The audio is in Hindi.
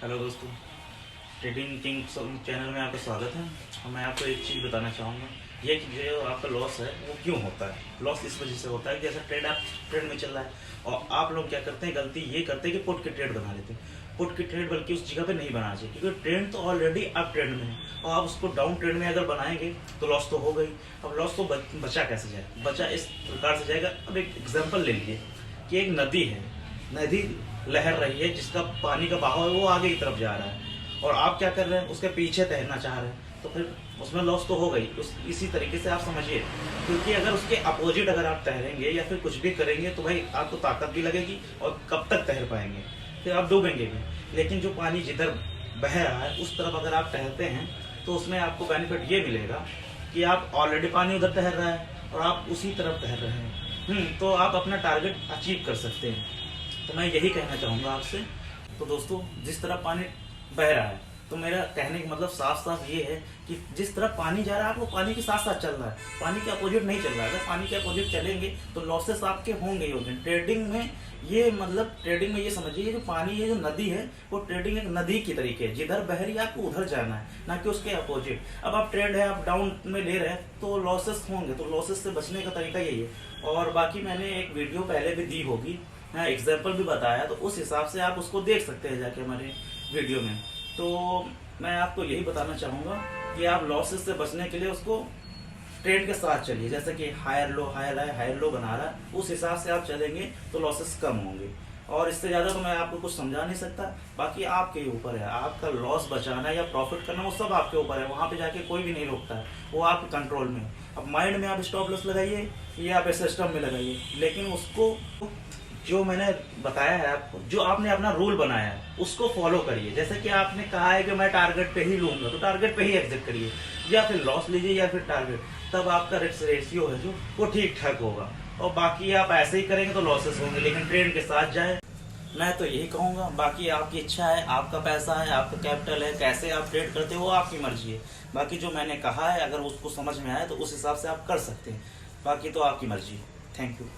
हेलो दोस्तों, ट्रेडिंग किंग चैनल में आपका स्वागत है। और मैं आपको एक चीज़ बताना चाहूँगा, ये कि जो आपका लॉस है वो क्यों होता है। लॉस इस वजह से होता है कि जैसा ट्रेड में चल रहा है और आप लोग क्या करते हैं, गलती ये करते हैं कि पुट के ट्रेड बना लेते हैं। पुट के ट्रेड बल्कि उस जगह पे नहीं बनाना चाहिए, क्योंकि ट्रेंड तो ऑलरेडी अप ट्रेंड में है और आप उसको डाउन ट्रेंड में अगर बनाएंगे तो लॉस तो हो गई। अब लॉस तो बचा कैसे जाए? बचा इस प्रकार से जाएगा। अब एक एग्जाम्पल ले लीजिए कि एक नदी है, नदी लहर रही है जिसका पानी का बहाव है वो आगे की तरफ जा रहा है और आप क्या कर रहे हैं, उसके पीछे तैरना चाह रहे हैं, तो फिर उसमें लॉस तो हो गई। इसी तरीके से आप समझिए, क्योंकि अगर उसके अपोजिट अगर आप तैरेंगे या फिर कुछ भी करेंगे तो भाई आपको ताकत भी लगेगी और कब तक तैर पाएंगे, फिर आप डूबेंगे भी। लेकिन जो पानी जिधर बह रहा है उस तरफ अगर आप तैरते हैं तो उसमें आपको बेनिफिट ये मिलेगा कि आप ऑलरेडी पानी उधर तैर रहा है और आप उसी तरफ तैर रहे हैं, तो आप अपना टारगेट अचीव कर सकते हैं। तो मैं यही कहना चाहूँगा आपसे। तो दोस्तों, जिस तरह पानी बह रहा है, तो मेरा कहने का मतलब साफ साफ ये है कि जिस तरह पानी जा रहा है आप वो पानी के साथ साथ चल रहा है, पानी के अपोजिट नहीं चल रहा है। अगर पानी के अपोजिट चलेंगे तो लॉसेस आपके होंगे ही होंगे। ट्रेडिंग में ये मतलब ट्रेडिंग में ये समझिए कि पानी, ये जो नदी है वो ट्रेडिंग एक नदी की तरीके है, जिधर बह रही है आपको उधर जाना है, ना कि उसके अपोजिट। अब आप ट्रेड है, आप डाउन में ले रहे हैं तो लॉसेस होंगे, तो लॉसेस से बचने का तरीका यही है। और बाकी मैंने एक वीडियो पहले भी दी होगी, एग्जाम्पल भी बताया, तो उस हिसाब से आप उसको देख सकते हैं जाके हमारे वीडियो में। तो मैं आपको यही बताना चाहूँगा कि आप लॉसेस से बचने के लिए उसको ट्रेंड के साथ चलिए, जैसे कि हायर लो हायर लो बना रहा है, उस हिसाब से आप चलेंगे तो लॉसेस कम होंगे। और इससे ज़्यादा तो मैं आपको कुछ समझा नहीं सकता। बाकी आपके ऊपर है, आपका लॉस बचाना या प्रॉफिट करना वो सब आपके ऊपर है, वहाँ पे जाके कोई भी नहीं रोकता है, वो आपके कंट्रोल में है। अब माइंड में आप स्टॉप लॉस लगाइए या आप सिस्टम में लगाइए, लेकिन उसको जो मैंने बताया है आपको, जो आपने अपना रूल बनाया है उसको फॉलो करिए। जैसे कि आपने कहा है कि मैं टारगेट पे ही लूंगा, तो टारगेट पे ही एग्जिट करिए, या फिर लॉस लीजिए या फिर टारगेट, तब आपका रिस्क रेशियो है जो वो ठीक ठाक होगा। और बाकी आप ऐसे ही करेंगे तो लॉसेस होंगे, लेकिन ट्रेंड के साथ जाए, मैं तो यही कहूँगा। बाकी आपकी इच्छा है, आपका पैसा है, आपका कैपिटल है, कैसे आप ट्रेड करते हो वो आपकी मर्जी है। बाकी जो मैंने कहा है अगर उसको समझ में आए तो उस हिसाब से आप कर सकते हैं, बाकी तो आपकी मर्जी है। Thank you.